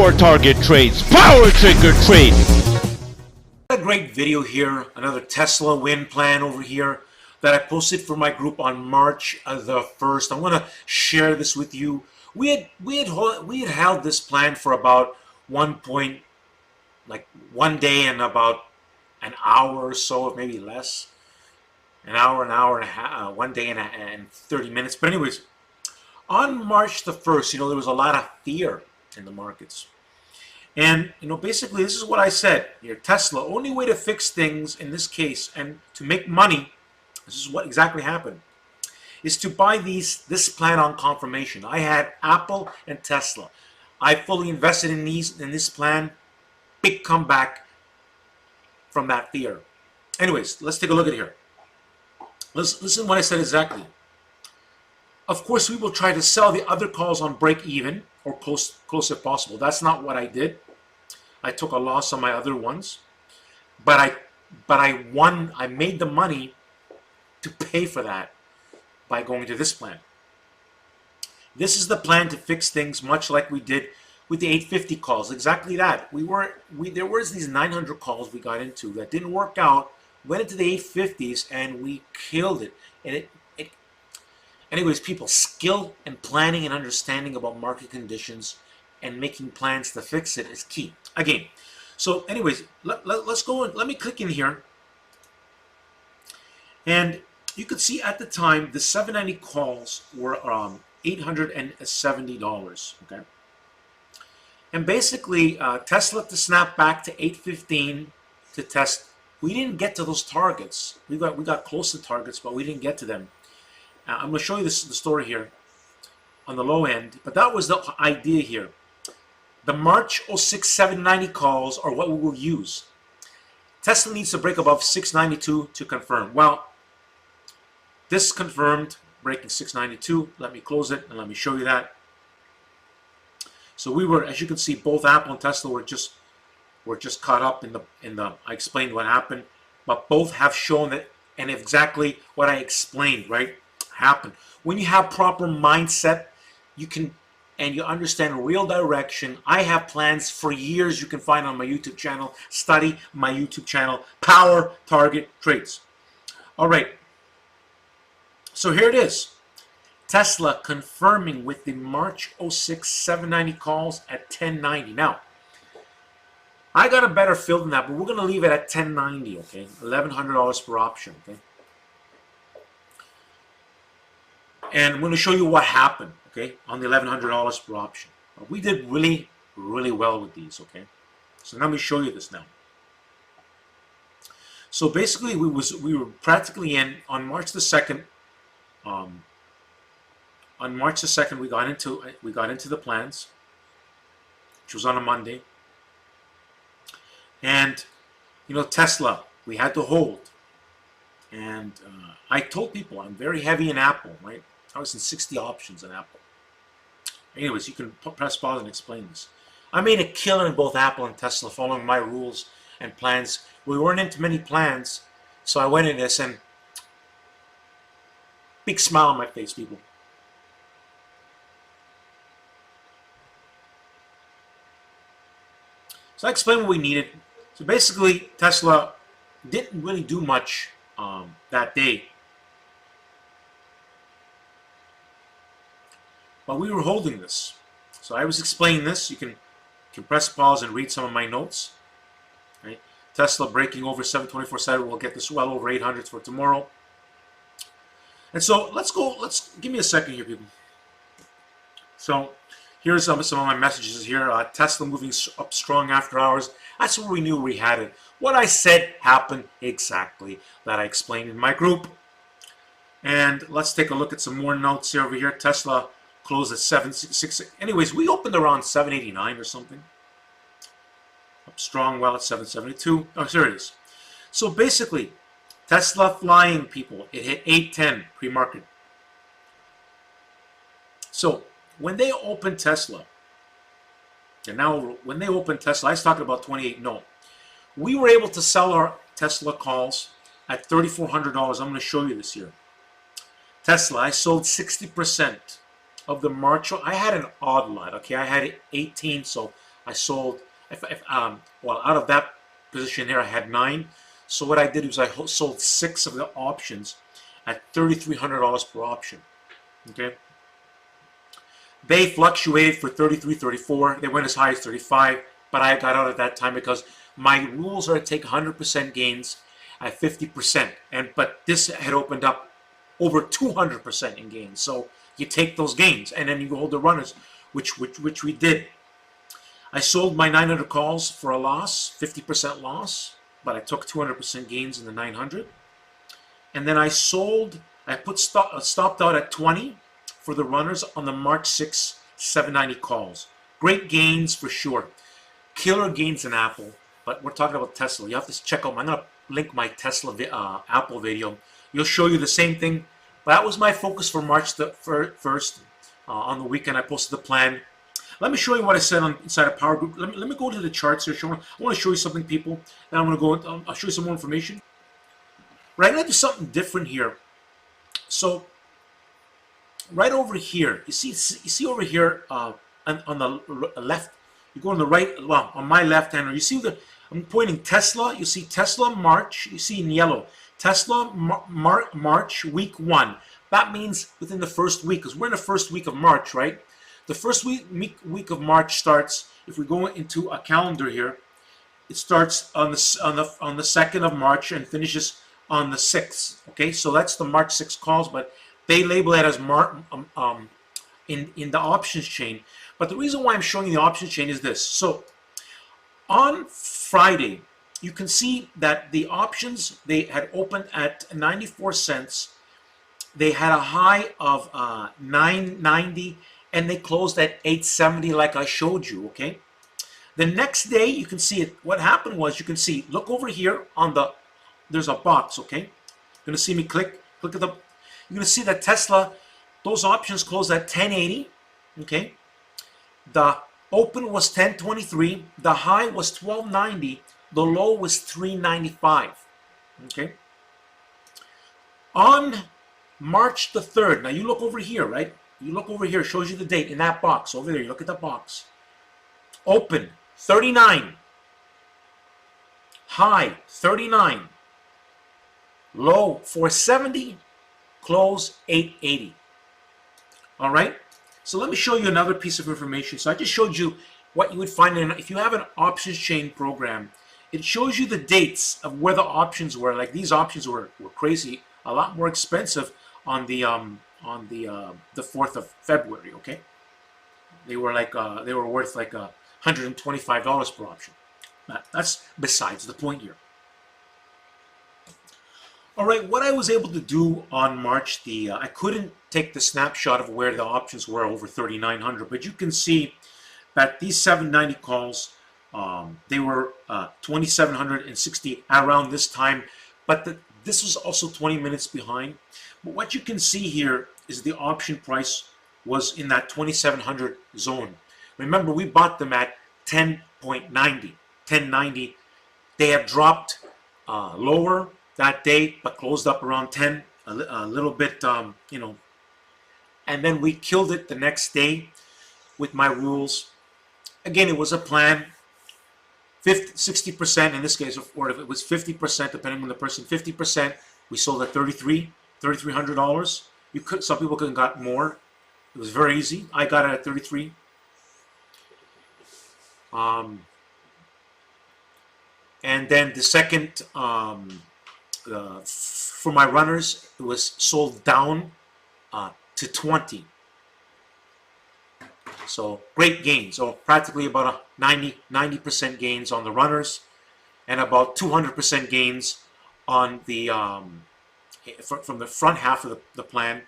Power target trades, power trigger trade. A great video here, another Tesla win plan over here that I posted for my group on March the 1st. I want to share this with you. We had held this plan for about 1 day and about an hour or so, maybe less. An hour and a half, 1 day and 30 minutes. But anyways, on March the 1st, there was a lot of fear in the markets. And, basically this is what I said here. Tesla, only way to fix things in this case and to make money, this is what exactly happened, is to buy this plan on confirmation. I had Apple and Tesla. I fully invested in this plan. Big comeback from that fear. Anyways, let's take a look at here. Listen to what I said exactly. Of course, we will try to sell the other calls on break even or close if possible. That's not what I did. I took a loss on my other ones, but I won. I made the money to pay for that by going to this plan. This is the plan to fix things, much like we did with the 850 calls. Exactly that. There was these 900 calls we got into that didn't work out. Went into the 850s and we killed it. And anyways, people, skill and planning and understanding about market conditions and making plans to fix it is key. Again, so anyways, let's go and let me click in here. And you could see at the time the 790 calls were $870. Okay, and basically Tesla to snap back to 815 to test. We didn't get to those targets. We got close to targets, but we didn't get to them. I'm going to show you the story here on the low end, but that was the idea here. The March 06 790 calls are what we will use. Tesla needs to break above 692 to confirm. Well, this confirmed, breaking 692. Let me close it and let me show you that. So we were, as you can see, both Apple and Tesla were just caught up in the. I explained what happened, but both have shown that and exactly what I explained, right, happened. When you have proper mindset, you can. And you understand real direction. I have plans for years you can find on my YouTube channel. Study my YouTube channel, Power Target Trades. All right. So here it is. Tesla confirming with the March 06 790 calls at 1090. Now, I got a better feel than that, but we're going to leave it at 1090, okay? $1,100 per option, okay? And I'm going to show you what happened, okay, on the $1,100 per option. We did really, really well with these, okay? So let me show you this now. So basically, we were practically in on March the 2nd. On March the 2nd, we got into the plans, which was on a Monday. And Tesla, we had to hold. And I told people I'm very heavy in Apple, right? I was in 60 options in Apple. Anyways, you can press pause and explain this. I made a killing in both Apple and Tesla following my rules and plans. We weren't into many plans, so I went in this and big smile on my face, people. So I explained what we needed. So basically, Tesla didn't really do much that day. But we were holding this. So I was explaining this. You can press pause and read some of my notes. Right? Tesla breaking over 724.7. We'll get this well over 800 for tomorrow. And so let's give me a second here, people. So here's some of my messages here. Tesla moving up strong after hours. That's where we knew we had it. What I said happened exactly that I explained in my group. And let's take a look at some more notes here over here. Tesla closed at 766. Anyways, we opened around 789 or something. Up strong, well at 772. Oh, here it is. So basically, Tesla flying, people. It hit 810 pre-market. So when they opened Tesla, and now when they opened Tesla, I was talking about 28. No, we were able to sell our Tesla calls at $3,400. I'm going to show you this here. Tesla, I sold 60% of the March. I had an odd lot, okay? I had 18, so I sold, well, out of that position there, I had 9. So what I did was I sold 6 of the options at $3,300 per option. Okay. They fluctuated for 33, 34. They went as high as 35, but I got out at that time because my rules are to take 100% gains at 50%. But this had opened up over 200% in gains. So you take those gains and then you hold the runners, which we did. I sold my 900 calls for a loss, 50% loss, but I took 200% gains in the 900. And then I stopped out at 20 for the runners on the March 6 790 calls. Great gains for sure. Killer gains in Apple, but we're talking about Tesla. You have to check out, I'm going to link my Tesla Apple video. You'll show you the same thing. But that was my focus for March the 1st. On the weekend, I posted the plan. Let me show you what I said inside of Power Group. Let me go to the charts here. I want to show you something, people. And I'm going to go, I'll show you some more information. Right, I'm going to do something different here. So, right over here, you see over here on the left, you go on the right, well, on my left hand, you see I'm pointing Tesla, you see Tesla March, you see in yellow, Tesla March week 1. That means within the first week, because we're in the first week of March, right? The first week of March starts, if we go into a calendar here, it starts on the 2nd of March and finishes on the 6th. Okay, so that's the March 6 calls, but they label it as in the options chain. But the reason why I'm showing you the options chain is this. So on Friday, you can see that the options, they had opened at 94 cents. They had a high of 990 and they closed at 870 like I showed you, okay? The next day, you can see it. What happened was, you can see, look over here on there's a box, okay? You're gonna see me click at the, you're gonna see that Tesla, those options closed at 1080, okay? The open was 1023, the high was 1290, the low was 395, okay? On March the 3rd, now you look over here, right? You look over here, it shows you the date in that box over there. You look at the box. Open 39, high 39, low 470, close 880. All right. So let me show you another piece of information. So I just showed you what you would find if you have an options chain program. It shows you the dates of where the options were. Like these options were crazy, a lot more expensive on the 4th of February. Okay, they were like they were worth like $125 per option. That's besides the point here. All right, what I was able to do on March I couldn't take the snapshot of where the options were over 3,900, but you can see that these 790 calls, they were 2,760 around this time, but this was also 20 minutes behind. But what you can see here is the option price was in that 2,700 zone. Remember, we bought them at 10.90, 1090. They have dropped lower that day, but closed up around 10, a little bit, you know. And then we killed it the next day with my rules. Again, it was a plan. 60% in this case, or if it was 50%, depending on the person, 50. We sold at $3,300. Some people could have got more. It was very easy. I got it at 33. And then the second, for my runners, it was sold down to 20. So great gains. So practically about a 90% gains on the runners, and about 200% gains on the from the front half of the plan.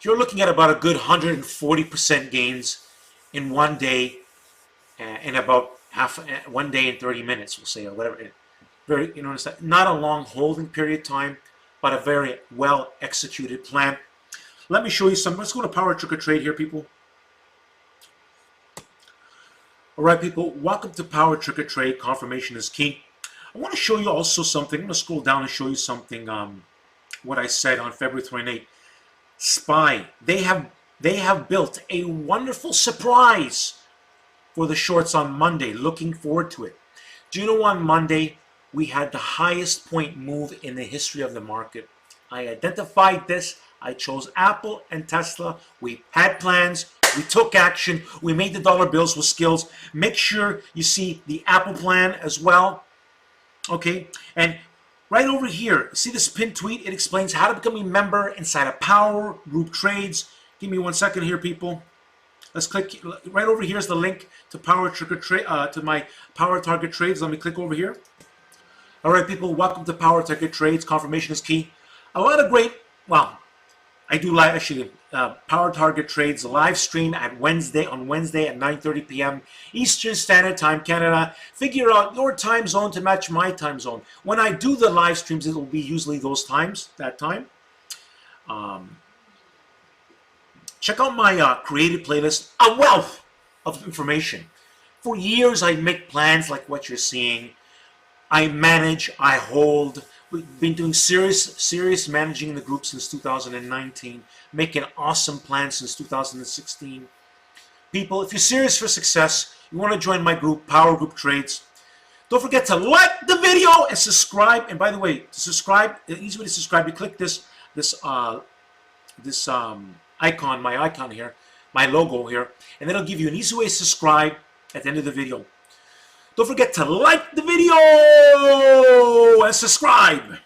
You're looking at about a good 140% gains in one day, and about one day and 30 minutes, we'll say, or whatever. Very, you know, not a long holding period time, but a very well executed plan. Let me show you some. Let's go to Power Trick or Trade here, people. All right, people, welcome to Power Trick or Trade. Confirmation is key. I want to show you also something. I'm going to scroll down and show you something, what I said on February 28th. SPY, they have built a wonderful surprise for the shorts on Monday. Looking forward to it. Do you know on Monday we had the highest point move in the history of the market? I identified this. I chose Apple and Tesla. We had plans. We took action. We made the dollar bills with skills. Make sure you see the Apple plan as well. Okay, and right over here, see this pinned tweet? It explains how to become a member inside of Power Group Trades. Give me 1 second here, people. Let's click right over here is the link to to my Power Target Trades. Let me click over here. All right, people, welcome to Power Target Trades. Confirmation is key. A lot of great, well, I do live actually Power Target Trades live stream on Wednesday at 9:30 p.m. Eastern Standard Time, Canada. Figure out your time zone to match my time zone. When I do the live streams, it will be usually those times, that time. Check out my created playlist, a wealth of information. For years, I make plans like what you're seeing. I manage, I hold. We've been doing serious managing in the group since 2019, making awesome plans since 2016. People, if you're serious for success, you want to join my group, Power Group Trades, don't forget to like the video and subscribe. And by the way, to subscribe, the easy way to subscribe, you click this icon, my icon here, my logo here, and it'll give you an easy way to subscribe at the end of the video. Don't forget to like the video and subscribe.